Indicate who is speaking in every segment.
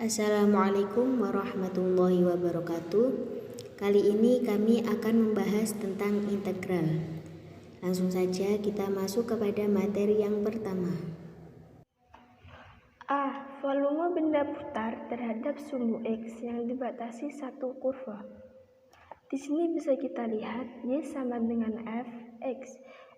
Speaker 1: Assalamualaikum warahmatullahi wabarakatuh. Kali ini kami akan membahas tentang integral. Langsung saja kita masuk kepada materi yang pertama.
Speaker 2: A. Volume benda putar terhadap sumbu X yang dibatasi satu kurva. Di sini bisa kita lihat Y sama dengan F,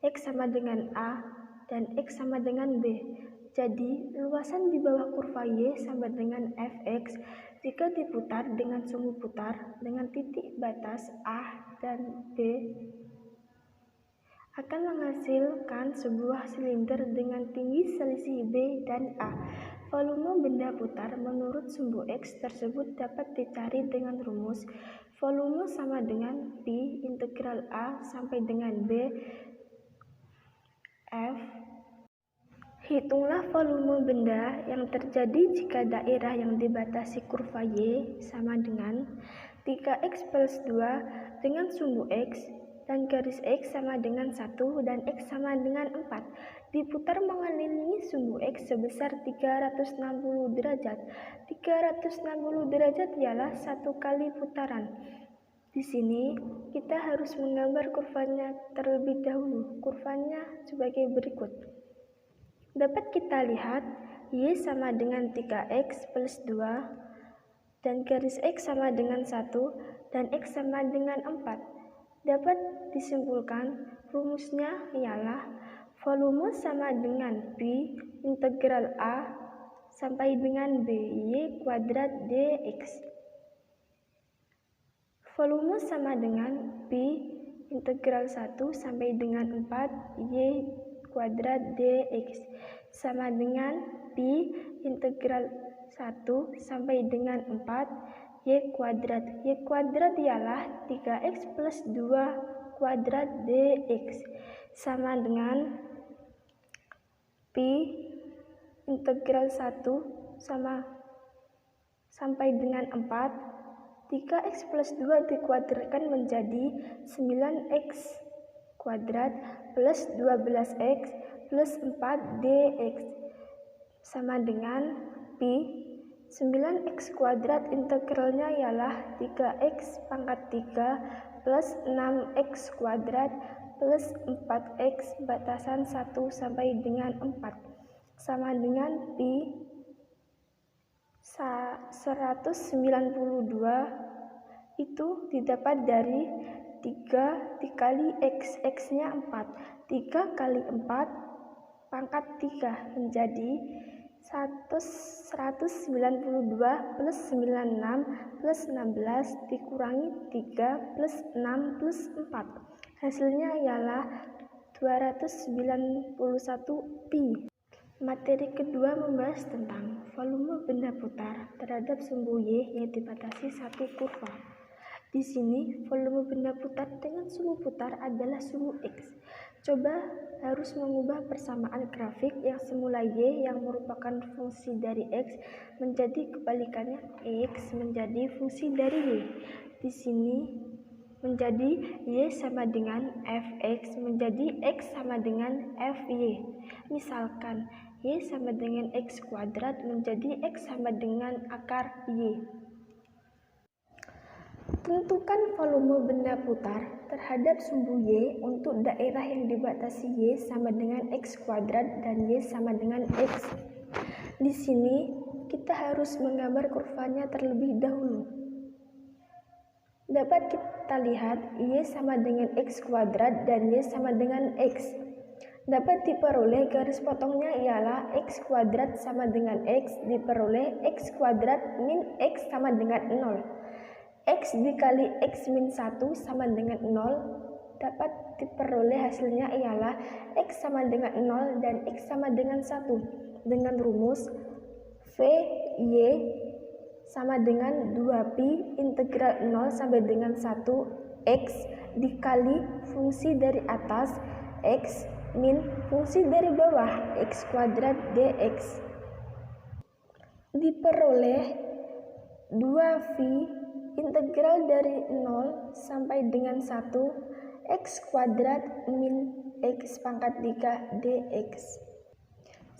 Speaker 2: X sama dengan A, dan X sama dengan B. Jadi, luasan di bawah kurva Y sama dengan Fx jika diputar dengan sumbu putar dengan titik batas A dan B akan menghasilkan sebuah silinder dengan tinggi selisih B dan A. Volume benda putar menurut sumbu X tersebut dapat dicari dengan rumus volume sama dengan Pi integral A sampai dengan B F. Hitunglah volume benda yang terjadi jika daerah yang dibatasi kurva Y sama dengan 3X plus 2 dengan sumbu X dan garis X sama dengan 1 dan X sama dengan 4 diputar mengelilingi sumbu X sebesar 360 derajat. 360 derajat ialah satu kali putaran. Di sini kita harus menggambar kurvanya terlebih dahulu. Kurvanya sebagai berikut. Dapat kita lihat Y sama dengan 3X plus 2 dan garis X sama dengan 1 dan X sama dengan 4. Dapat disimpulkan rumusnya ialah volume sama dengan Pi integral A sampai dengan B Y kuadrat dx. Volume sama dengan Pi integral 1 sampai dengan 4 Y kuadrat dx sama dengan Pi integral 1 sampai dengan 4 Y kuadrat. Y kuadrat ialah 3X plus 2 kuadrat dx sama dengan Pi integral 1 sampai dengan 4 3X plus 2 dikuadratkan menjadi 9X kuadrat plus 12X plus 4 dx sama dengan Pi 9X kuadrat integralnya ialah 3X pangkat 3 plus 6X kuadrat plus 4X batasan 1 sampai dengan 4 sama dengan Pi 192 itu didapat dari 3 dikali X nya 4 3 kali 4 pangkat 3 menjadi 192 plus 96 plus 16 dikurangi 3 plus 6 plus 4 hasilnya ialah 291 Pi. Materi kedua membahas tentang volume benda putar terhadap sumbu Y yang dibatasi satu kurva. Di sini, volume benda putar dengan sumbu putar adalah sumbu X. Coba harus mengubah persamaan grafik yang semula Y yang merupakan fungsi dari X menjadi kebalikannya X menjadi fungsi dari Y. Di sini menjadi Y sama dengan Fx menjadi X sama dengan Fy. Misalkan Y sama dengan X kuadrat menjadi X sama dengan akar Y. Tentukan volume benda putar terhadap sumbu Y untuk daerah yang dibatasi Y sama dengan X kuadrat dan Y sama dengan X. Di sini kita harus menggambar kurvanya terlebih dahulu. Dapat kita lihat Y sama dengan X kuadrat dan Y sama dengan X. Dapat diperoleh garis potongnya ialah X kuadrat sama dengan X diperoleh X kuadrat min X sama dengan 0. X dikali X min 1 sama dengan 0. Dapat diperoleh hasilnya ialah X sama dengan 0 dan X sama dengan 1. Dengan rumus Vy sama dengan 2Pi integral 0 sampai dengan 1 X dikali fungsi dari atas X min fungsi dari bawah X kuadrat dx diperoleh 2Vi integral dari 0 sampai dengan 1 X kuadrat min X pangkat 3 dx.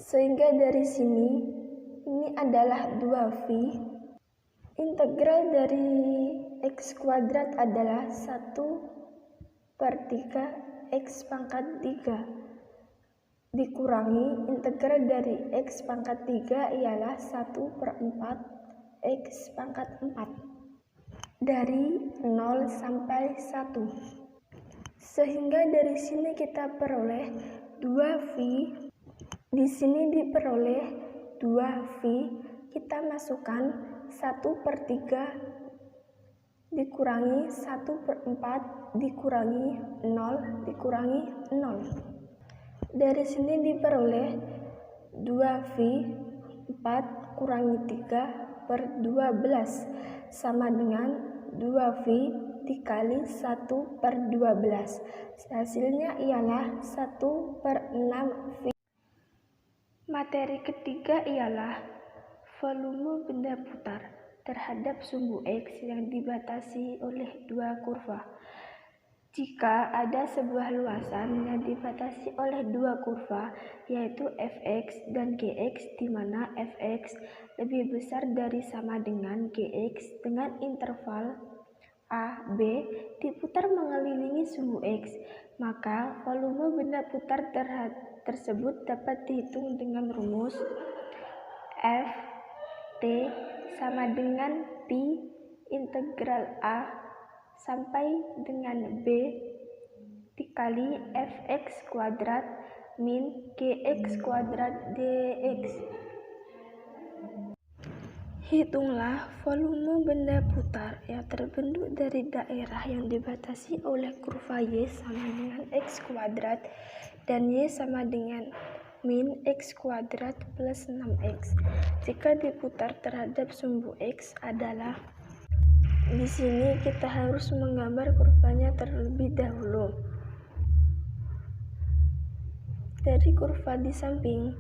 Speaker 2: Sehingga dari sini ini adalah 2V. Integral dari X kuadrat adalah 1/3 X pangkat 3 dikurangi integral dari X pangkat 3 ialah 1/4 X pangkat 4 dari 0 sampai 1. Sehingga dari sini kita peroleh 2V. Di sini diperoleh 2V, kita masukkan 1/3 dikurangi 1/4 dikurangi 0 dikurangi 0. Dari sini diperoleh 2V 4 kurangi 3/12 sama dengan 2V dikali 1/12. Hasilnya ialah 1/6V. Materi ketiga ialah volume benda putar terhadap sumbu X yang dibatasi oleh dua kurva. Jika ada sebuah luasan yang dibatasi oleh dua kurva, yaitu Fx dan Gx, di mana Fx lebih besar dari sama dengan Gx dengan interval A, B diputar mengelilingi sumbu X, maka volume benda putar tersebut dapat dihitung dengan rumus F T sama dengan pi integral A sampai dengan B dikali Fx kuadrat min Gx kuadrat dx. Hitunglah volume benda putar yang terbentuk dari daerah yang dibatasi oleh kurva Y sama dengan X kuadrat dan Y sama dengan min X kuadrat plus 6X. Jika diputar terhadap sumbu X adalah, di sini kita harus menggambar kurvanya terlebih dahulu. Dari kurva di samping,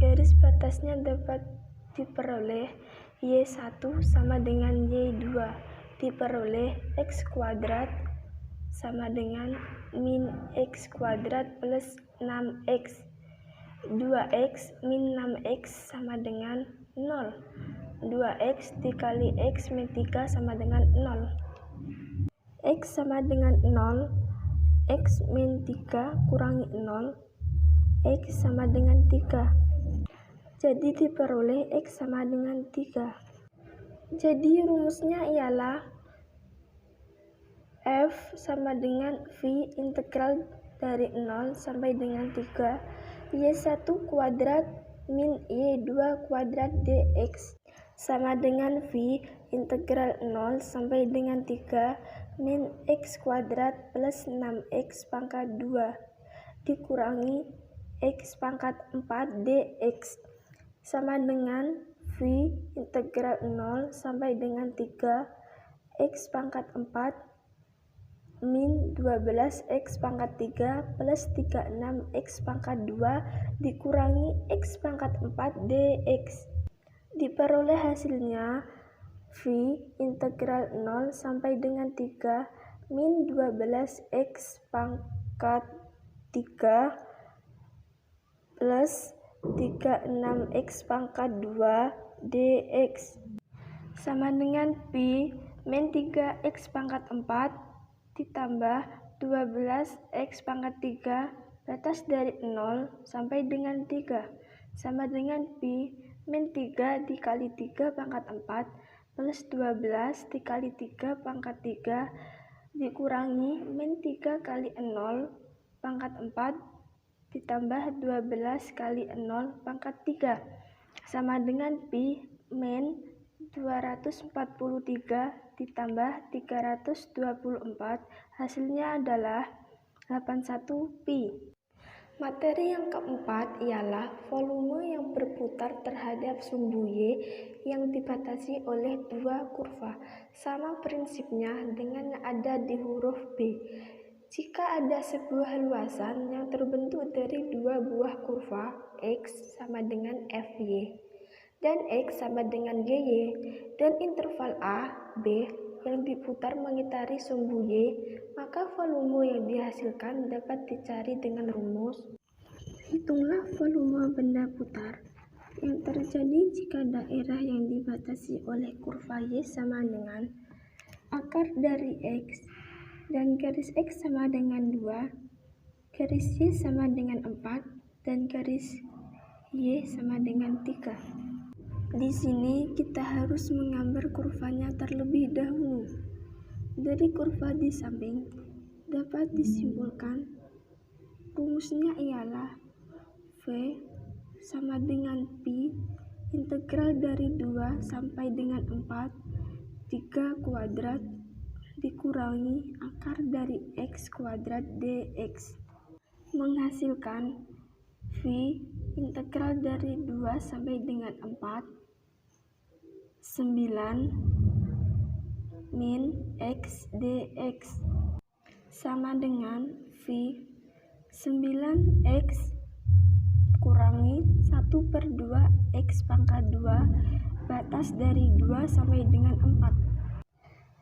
Speaker 2: garis batasnya dapat diperoleh Y1 sama dengan Y2 diperoleh X kuadrat sama dengan min X kuadrat plus 6X. 2X min 6X sama dengan 0. 2X dikali X min 3 sama dengan 0. X sama dengan 0. X min 3 kurangi 0. X sama dengan 3. Jadi diperoleh X sama dengan 3. Jadi rumusnya ialah F sama dengan V integral dari 0 sampai dengan 3 Y1 kuadrat min Y2 kuadrat dx sama dengan V integral 0 sampai dengan 3 min X kuadrat plus 6X pangkat 2 dikurangi X pangkat 4 dx sama dengan V integral 0 sampai dengan 3 X pangkat 4 min 12X pangkat 3 plus 36 X pangkat 2 dikurangi X pangkat 4 dx. Diperoleh hasilnya V integral 0 sampai dengan 3 min 12X pangkat 3 plus 36X pangkat 2 dx sama dengan pi min 3X pangkat 4 ditambah 12X pangkat 3 batas dari 0 sampai dengan 3 sama dengan pi min 3 dikali 3 pangkat 4 plus 12 dikali 3 pangkat 3 dikurangi min 3 kali 0 pangkat 4 ditambah 12 kali 0 pangkat 3 sama dengan pi min 243 ditambah 324 hasilnya adalah 81 pi. Materi yang keempat ialah volume yang berputar terhadap sumbu Y yang dibatasi oleh dua kurva. Sama prinsipnya dengan yang ada di huruf B. Jika ada sebuah luasan yang terbentuk dari dua buah kurva X sama dengan Fy dan X sama dengan Gy dan interval A, B yang diputar mengitari sumbu Y, maka volume yang dihasilkan dapat dicari dengan rumus Hitunglah volume benda putar yang terjadi jika daerah yang dibatasi oleh kurva Y sama dengan akar dari X dan garis X sama dengan 2, garis Y sama dengan 4, dan garis Y sama dengan 3. Di sini kita harus menggambar kurvanya terlebih dahulu. Dari kurva di samping dapat disimpulkan rumusnya ialah V sama dengan Pi integral dari 2 sampai dengan 4 3 kuadrat dikurangi akar dari X kuadrat dx menghasilkan V integral dari 2 sampai dengan 4 9 min X dx sama dengan V 9X kurangi 1/2 X pangkat 2 batas dari 2 sampai dengan 4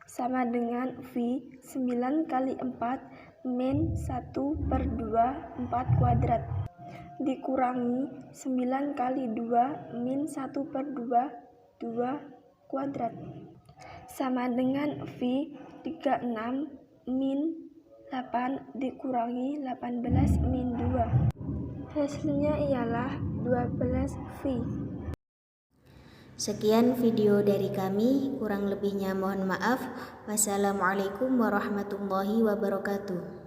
Speaker 2: sama dengan V 9 kali 4 min 1/2 4 kuadrat dikurangi 9 kali 2 min 1/2 2 kuadrat sama dengan V 36 min 8 dikurangi 18 min 2. Hasilnya ialah 12 V.
Speaker 1: Sekian video dari kami, kurang lebihnya mohon maaf. Wassalamualaikum warahmatullahi wabarakatuh.